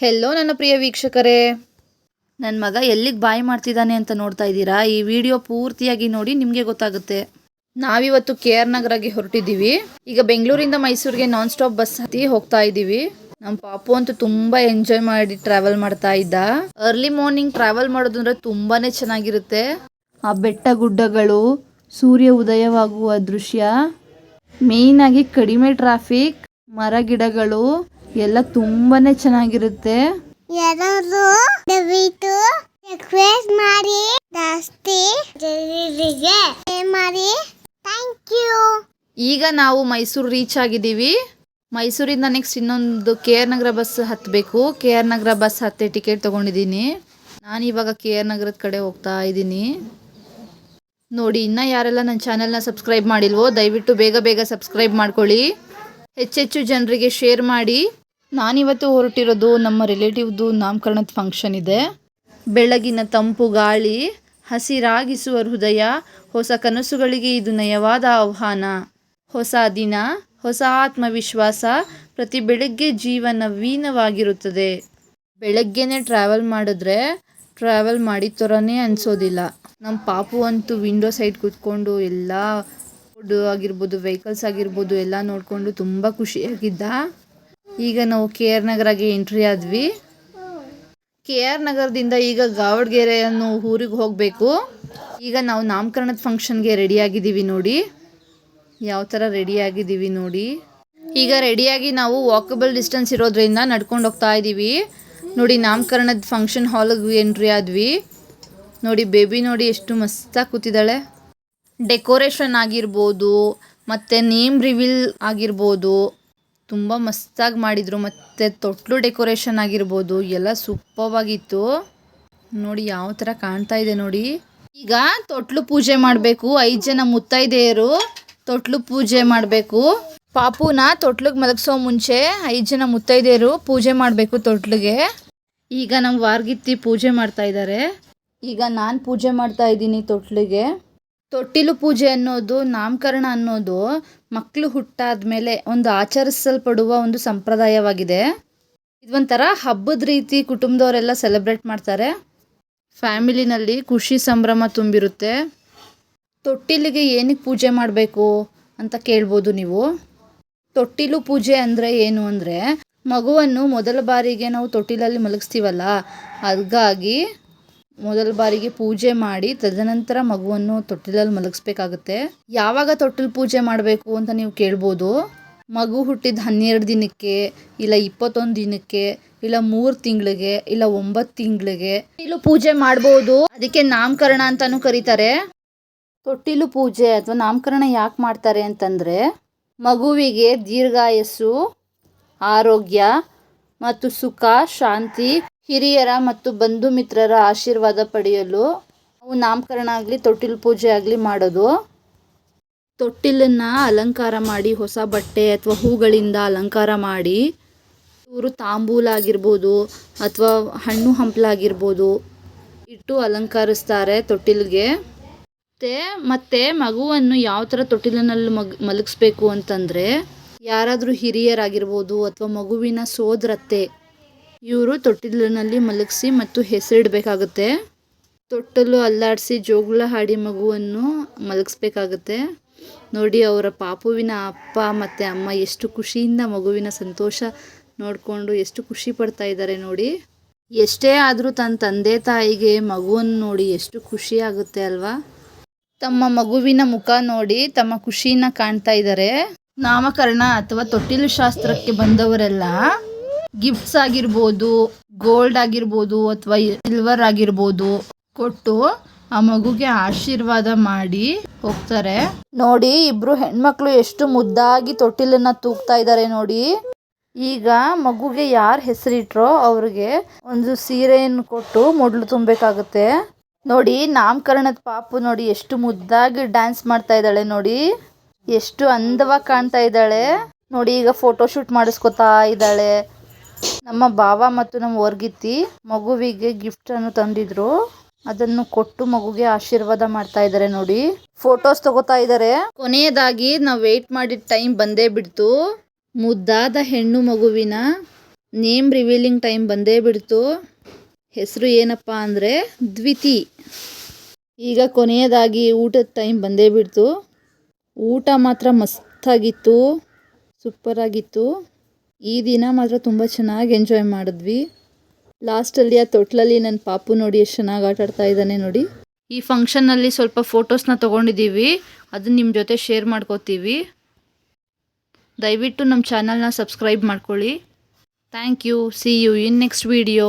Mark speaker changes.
Speaker 1: Hello ನನ್ನ ಪ್ರಿಯ ವೀಕ್ಷಕರೇ, ನನ್ನ ಮಗ ಎಲ್ಲಿಗೆ ಬಾಯಿ ಮಾಡ್ತಿದ್ದಾನೆ ಅಂತ ನೋಡ್ತಾ ಇದ್ದೀರಾ? ಈ ವಿಡಿಯೋ ಪೂರ್ತಿಯಾಗಿ ನೋಡಿ, ನಿಮಗೆ ಗೊತ್ತಾಗುತ್ತೆ. ನಾವಿವತ್ತು KR ನಗರಗೆ ಹೊರಟಿದ್ದೀವಿ. ಈಗ ಬೆಂಗಳೂರಿಂದ ಮೈಸೂರಿಗೆ ನಾನ್ ಸ್ಟಾಪ್ ಬಸ್ ಹತ್ತಿ ಹೋಗ್ತಾ ಇದ್ದೀವಿ. ನಮ್ಮ ಪಾಪು ಅಂತೂ ತುಂಬ ಎಂಜಾಯ್ ಮಾಡಿ ಟ್ರಾವೆಲ್ ಮಾಡ್ತಾ ಇದ್ದ. ಅರ್ಲಿ ಮಾರ್ನಿಂಗ್ ಟ್ರಾವೆಲ್ ಮಾಡೋದಂದ್ರೆ ತುಂಬಾನೇ ಚೆನ್ನಾಗಿರುತ್ತೆ. ಆ ಬೆಟ್ಟ ಗುಡ್ಡಗಳು, ಸೂರ್ಯ ಉದಯವಾಗುವ ದೃಶ್ಯ, ಮೇಯ್ನ್ ಆಗಿ ಕಡಿಮೆ ಟ್ರಾಫಿಕ್, ಮರ ಗಿಡಗಳು ಎಲ್ಲ ತುಂಬಾನೇ ಚೆನ್ನಾಗಿರುತ್ತೆ.
Speaker 2: ಎಲ್ಲರೂ ದಯವಿಟ್ಟು ಸಬ್ಸ್ಕ್ರೈಬ್ ಮಾಡಿ, ಜಾಸ್ತಿ ಮಾಡಿ. Thank you.
Speaker 1: ಈಗ ನಾವು ಮೈಸೂರು ರೀಚ್ ಆಗಿದ್ದೀವಿ. ಮೈಸೂರಿಂದ ನೆಕ್ಸ್ಟ್ ಇನ್ನೊಂದು KR ನಗರ ಬಸ್ ಹತ್ತಬೇಕು. KR ನಗರ ಬಸ್ ಹತ್ತಿ ಟಿಕೆಟ್ ತೊಗೊಂಡಿದ್ದೀನಿ. ನಾನಿವಾಗ KR ನಗರದ ಕಡೆ ಹೋಗ್ತಾ ಇದ್ದೀನಿ. ನೋಡಿ, ಇನ್ನೂ ಯಾರೆಲ್ಲ ನನ್ನ ಚಾನೆಲ್ನ ಸಬ್ಸ್ಕ್ರೈಬ್ ಮಾಡಿಲ್ವೋ ದಯವಿಟ್ಟು ಬೇಗ ಬೇಗ ಸಬ್ಸ್ಕ್ರೈಬ್ ಮಾಡ್ಕೊಳ್ಳಿ. ಹೆಚ್ಚೆಚ್ಚು ಜನರಿಗೆ ಶೇರ್ ಮಾಡಿ. ನಾನಿವತ್ತು ಹೊರಟಿರೋದು ನಮ್ಮ ರಿಲೇಟಿವ್ದು ನಾಮಕರಣದ ಫಂಕ್ಷನ್ ಇದೆ. ಬೆಳಗಿನ ತಂಪು ಗಾಳಿ, ಹಸಿರಾಗಿಸುವ ಹೃದಯ, ಹೊಸ ಕನಸುಗಳಿಗೆ ಇದು ನಯವಾದ ಆಹ್ವಾನ. ಹೊಸ ದಿನ, ಹೊಸ ಆತ್ಮವಿಶ್ವಾಸ, ಪ್ರತಿ ಬೆಳಗ್ಗೆ ಜೀವನ ನವೀನವಾಗಿರುತ್ತದೆ. ಬೆಳಗ್ಗೆನೇ ಟ್ರಾವೆಲ್ ಮಾಡಿದ್ರೆ ಟ್ರಾವೆಲ್ ಮಾಡಿದ ಥರನೇ ಅನಿಸೋದಿಲ್ಲ. ನಮ್ಮ ಪಾಪು ಅಂತೂ ವಿಂಡೋ ಸೈಡ್ ಕೂತ್ಕೊಂಡು ಎಲ್ಲ ರೋಡ್ ಆಗಿರ್ಬೋದು, ವೆಹಿಕಲ್ಸ್ ಆಗಿರ್ಬೋದು ಎಲ್ಲ ನೋಡಿಕೊಂಡು ತುಂಬ ಖುಷಿಯಾಗಿದ್ದ. ಈಗ ನಾವು KR ನಗರಗೆ ಎಂಟ್ರಿ ಆದ್ವಿ. KR ನಗರದಿಂದ ಈಗ ಗಾವಡಗೆರೆ ಅನ್ನೋ ಊರಿಗೆ ಹೋಗಬೇಕು. ಈಗ ನಾವು ನಾಮಕರಣದ ಫಂಕ್ಷನ್ಗೆ ರೆಡಿಯಾಗಿದ್ದೀವಿ. ನೋಡಿ ಯಾವ ಥರ ರೆಡಿಯಾಗಿದ್ದೀವಿ ನೋಡಿ. ಈಗ ರೆಡಿಯಾಗಿ ನಾವು ವಾಕಬಲ್ ಡಿಸ್ಟೆನ್ಸ್ ಇರೋದ್ರಿಂದ ನಡ್ಕೊಂಡು ಹೋಗ್ತಾ ಇದ್ದೀವಿ. ನೋಡಿ, ನಾಮಕರಣದ ಫಂಕ್ಷನ್ ಹಾಲಿಗೆ ಎಂಟ್ರಿ ಆದ್ವಿ. ನೋಡಿ, ಬೇಬಿ ನೋಡಿ ಎಷ್ಟು ಮಸ್ತಾಗಿ ಕೂತಿದ್ದಾಳೆ. ಡೆಕೋರೇಷನ್ ಆಗಿರ್ಬೋದು, ಮತ್ತು ನೇಮ್ ರಿವೀಲ್ ಆಗಿರ್ಬೋದು, ತುಂಬ ಮಸ್ತಾಗಿ ಮಾಡಿದರು. ಮತ್ತು ತೊಟ್ಲು ಡೆಕೋರೇಷನ್ ಆಗಿರ್ಬೋದು ಎಲ್ಲ ಸೂಪರ್ ಆಗಿತ್ತು. ನೋಡಿ ಯಾವ ಥರ ಕಾಣ್ತಾ ಇದೆ ನೋಡಿ. ಈಗ ತೊಟ್ಲು ಪೂಜೆ ಮಾಡಬೇಕು. 5 ಜನ ಮುತ್ತೈದೆಯರು ತೊಟ್ಲು ಪೂಜೆ ಮಾಡಬೇಕು. ಪಾಪುನ ತೊಟ್ಲಿಗೆ ಮಲಗಿಸೋ ಮುಂಚೆ 5 ಜನ ಮುತ್ತೈದೆಯರು ಪೂಜೆ ಮಾಡಬೇಕು ತೊಟ್ಲಿಗೆ. ಈಗ ನಮ್ಮ ವಾರ್ಗಿತ್ತಿ ಪೂಜೆ ಮಾಡ್ತಾ ಇದ್ದಾರೆ. ಈಗ ನಾನು ಪೂಜೆ ಮಾಡ್ತಾ ಇದ್ದೀನಿ ತೊಟ್ಲಿಗೆ. ತೊಟ್ಟಿಲು ಪೂಜೆ ಅನ್ನೋದು, ನಾಮಕರಣ ಅನ್ನೋದು ಮಕ್ಕಳು ಹುಟ್ಟಾದ ಮೇಲೆ ಒಂದು ಆಚರಿಸಲ್ಪಡುವ ಒಂದು ಸಂಪ್ರದಾಯವಾಗಿದೆ. ಇದೊಂಥರ ಹಬ್ಬದ ರೀತಿ ಕುಟುಂಬದವರೆಲ್ಲ ಸೆಲೆಬ್ರೇಟ್ ಮಾಡ್ತಾರೆ. ಫ್ಯಾಮಿಲಿನಲ್ಲಿ ಖುಷಿ ಸಂಭ್ರಮ ತುಂಬಿರುತ್ತೆ. ತೊಟ್ಟಿಲಿಗೆ ಏನಕ್ಕೆ ಪೂಜೆ ಮಾಡಬೇಕು ಅಂತ ಕೇಳ್ಬೋದು ನೀವು. ತೊಟ್ಟಿಲು ಪೂಜೆ ಅಂದರೆ ಏನು ಅಂದರೆ, ಮಗುವನ್ನು ಮೊದಲ ಬಾರಿಗೆ ನಾವು ತೊಟ್ಟಿಲಲ್ಲಿ ಮಲಗಿಸ್ತೀವಲ್ಲ, ಹಾಗಾಗಿ ಮೊದಲ ಬಾರಿಗೆ ಪೂಜೆ ಮಾಡಿ ತದನಂತರ ಮಗುವನ್ನು ತೊಟ್ಟಿಲಲ್ಲಿ ಮಲಗಿಸ್ಬೇಕಾಗುತ್ತೆ. ಯಾವಾಗ ತೊಟ್ಟಿಲು ಪೂಜೆ ಮಾಡಬೇಕು ಅಂತ ನೀವು ಕೇಳ್ಬೋದು. ಮಗು ಹುಟ್ಟಿದ 12 ದಿನಕ್ಕೆ, ಇಲ್ಲ 21 ದಿನಕ್ಕೆ, ಇಲ್ಲ 3 ತಿಂಗಳಿಗೆ, ಇಲ್ಲ 9 ತಿಂಗಳಿಗೆ ತೊಟ್ಟಿಲು ಪೂಜೆ ಮಾಡ್ಬೋದು. ಅದಕ್ಕೆ ನಾಮಕರಣ ಅಂತಾನೂ ಕರೀತಾರೆ. ತೊಟ್ಟಿಲು ಪೂಜೆ ಅಥವಾ ನಾಮಕರಣ ಯಾಕೆ ಮಾಡ್ತಾರೆ ಅಂತಂದರೆ, ಮಗುವಿಗೆ ದೀರ್ಘಾಯಸ್ಸು, ಆರೋಗ್ಯ ಮತ್ತು ಸುಖ, ಶಾಂತಿ, ಹಿರಿಯರ ಮತ್ತು ಬಂಧು ಮಿತ್ರರ ಆಶೀರ್ವಾದ ಪಡೆಯಲು ನಾವು ನಾಮಕರಣ ಆಗಲಿ ತೊಟ್ಟಿಲು ಪೂಜೆ ಆಗಲಿ ಮಾಡೋದು. ತೊಟ್ಟಿಲನ್ನು ಅಲಂಕಾರ ಮಾಡಿ, ಹೊಸ ಬಟ್ಟೆ ಅಥವಾ ಹೂಗಳಿಂದ ಅಲಂಕಾರ ಮಾಡಿ, ಇವರು ತಾಂಬೂಲ ಆಗಿರ್ಬೋದು ಅಥವಾ ಹಣ್ಣು ಹಂಪಲಾಗಿರ್ಬೋದು ಇಟ್ಟು ಅಲಂಕರಿಸ್ತಾರೆ ತೊಟ್ಟಿಲಿಗೆ. ಮತ್ತು ಮಗುವನ್ನು ಯಾವ ಥರ ತೊಟ್ಟಿಲಿನಲ್ಲಿ ಮಲಗಿಸ್ಬೇಕು ಅಂತಂದರೆ, ಯಾರಾದರೂ ಹಿರಿಯರಾಗಿರ್ಬೋದು ಅಥವಾ ಮಗುವಿನ ಸೋದರತ್ತೆ ಇವರು ತೊಟ್ಟಿಲಿನಲ್ಲಿ ಮಲಗಿಸಿ ಮತ್ತು ಹೆಸರಿಡಬೇಕಾಗುತ್ತೆ. ತೊಟ್ಟಲು ಅಲ್ಲಾಡಿಸಿ ಜೋಗುಳ ಹಾಡಿ ಮಗುವನ್ನು ಮಲಗಿಸ್ಬೇಕಾಗುತ್ತೆ. ನೋಡಿ, ಅವರ ಪಾಪುವಿನ ಅಪ್ಪ ಮತ್ತು ಅಮ್ಮ ಎಷ್ಟು ಖುಷಿಯಿಂದ ಮಗುವಿನ ಸಂತೋಷ ನೋಡಿಕೊಂಡು ಎಷ್ಟು ಖುಷಿ ಪಡ್ತಾ ಇದ್ದಾರೆ ನೋಡಿ. ಎಷ್ಟೇ ಆದರೂ ತನ್ನ ತಂದೆ ತಾಯಿಗೆ ಮಗುವನ್ನು ನೋಡಿ ಎಷ್ಟು ಖುಷಿ ಆಗುತ್ತೆ ಅಲ್ವಾ. ತಮ್ಮ ಮಗುವಿನ ಮುಖ ನೋಡಿ ತಮ್ಮ ಖುಷಿನ ಕಾಣ್ತಾ ಇದ್ದಾರೆ. ನಾಮಕರಣ ಅಥವಾ ತೊಟ್ಟಿಲು ಶಾಸ್ತ್ರಕ್ಕೆ ಬಂದವರೆಲ್ಲ ಗಿಫ್ಟ್ಸ್ ಆಗಿರ್ಬೋದು, ಗೋಲ್ಡ್ ಆಗಿರ್ಬೋದು ಅಥವಾ ಸಿಲ್ವರ್ ಆಗಿರ್ಬೋದು ಕೊಟ್ಟು ಆ ಮಗುಗೆ ಆಶೀರ್ವಾದ ಮಾಡಿ ಹೋಗ್ತಾರೆ. ನೋಡಿ, ಇಬ್ರು ಹೆಣ್ಮಕ್ಳು ಎಷ್ಟು ಮುದ್ದಾಗಿ ತೊಟ್ಟಿಲನ್ನ ತೂಗ್ತಾ ಇದ್ದಾರೆ ನೋಡಿ. ಈಗ ಮಗುಗೆ ಯಾರು ಹೆಸರಿಟ್ರೋ ಅವ್ರಿಗೆ ಒಂದು ಸೀರೆಯನ್ನು ಕೊಟ್ಟು ಮೊದಲು ತುಂಬಬೇಕಾಗುತ್ತೆ. ನೋಡಿ, ನಾಮಕರಣದ ಪಾಪು ನೋಡಿ ಎಷ್ಟು ಮುದ್ದಾಗಿ ಡ್ಯಾನ್ಸ್ ಮಾಡ್ತಾ ಇದ್ದಾಳೆ ನೋಡಿ, ಎಷ್ಟು ಅಂದವಾಗಿ ಕಾಣ್ತಾ ಇದ್ದಾಳೆ ನೋಡಿ. ಈಗ ಫೋಟೋ ಶೂಟ್ ಮಾಡಿಸ್ಕೊತಾ ಇದ್ದಾಳೆ. ನಮ್ಮ ಭಾವ ಮತ್ತು ನಮ್ಮ ವರ್ಗಿತ್ತಿ ಮಗುವಿಗೆ ಗಿಫ್ಟ್ ಅನ್ನು ತಂದಿದ್ರು, ಅದನ್ನು ಕೊಟ್ಟು ಮಗುಗೆ ಆಶೀರ್ವಾದ ಮಾಡ್ತಾ ಇದ್ದಾರೆ ನೋಡಿ. ಫೋಟೋಸ್ ತಗೋತಾ ಇದ್ದಾರೆ. ಕೊನೆಯದಾಗಿ ನಾವು ವೇಟ್ ಮಾಡಿದ ಟೈಮ್ ಬಂದೇ ಬಿಡ್ತು. ಮುದ್ದಾದ ಹೆಣ್ಣು ಮಗುವಿನ ನೇಮ್ ರಿವೀಲಿಂಗ್ ಟೈಮ್ ಬಂದೇ ಬಿಡ್ತು. ಹೆಸರು ಏನಪ್ಪ ಅಂದರೆ ದ್ವಿತಿ. ಈಗ ಕೊನೆಯದಾಗಿ ಊಟದ ಟೈಮ್ ಬಂದೇ ಬಿಡ್ತು. ಊಟ ಮಾತ್ರ ಮಸ್ತಾಗಿತ್ತು, ಸೂಪರಾಗಿತ್ತು. ಈ ದಿನ ಮಾತ್ರ ತುಂಬ ಚೆನ್ನಾಗಿ ಎಂಜಾಯ್ ಮಾಡಿದ್ವಿ. ಲಾಸ್ಟಲ್ಲಿ ಆ ತೊಟ್ಲಲ್ಲಿ ನನ್ನ ಪಾಪು ನೋಡಿ ಎಷ್ಟು ಚೆನ್ನಾಗಿ ಆಟ ಆಡ್ತಾ ಇದ್ದಾನೆ ನೋಡಿ. ಈ ಫಂಕ್ಷನ್ನಲ್ಲಿ ಸ್ವಲ್ಪ ಫೋಟೋಸ್ನ ತೊಗೊಂಡಿದ್ದೀವಿ, ಅದನ್ನ ನಿಮ್ಮ ಜೊತೆ ಶೇರ್ ಮಾಡ್ಕೋತೀವಿ. ದಯವಿಟ್ಟು ನಮ್ಮ ಚಾನಲ್ನ ಸಬ್ಸ್ಕ್ರೈಬ್ ಮಾಡ್ಕೊಳ್ಳಿ. Thank you. See you in next video.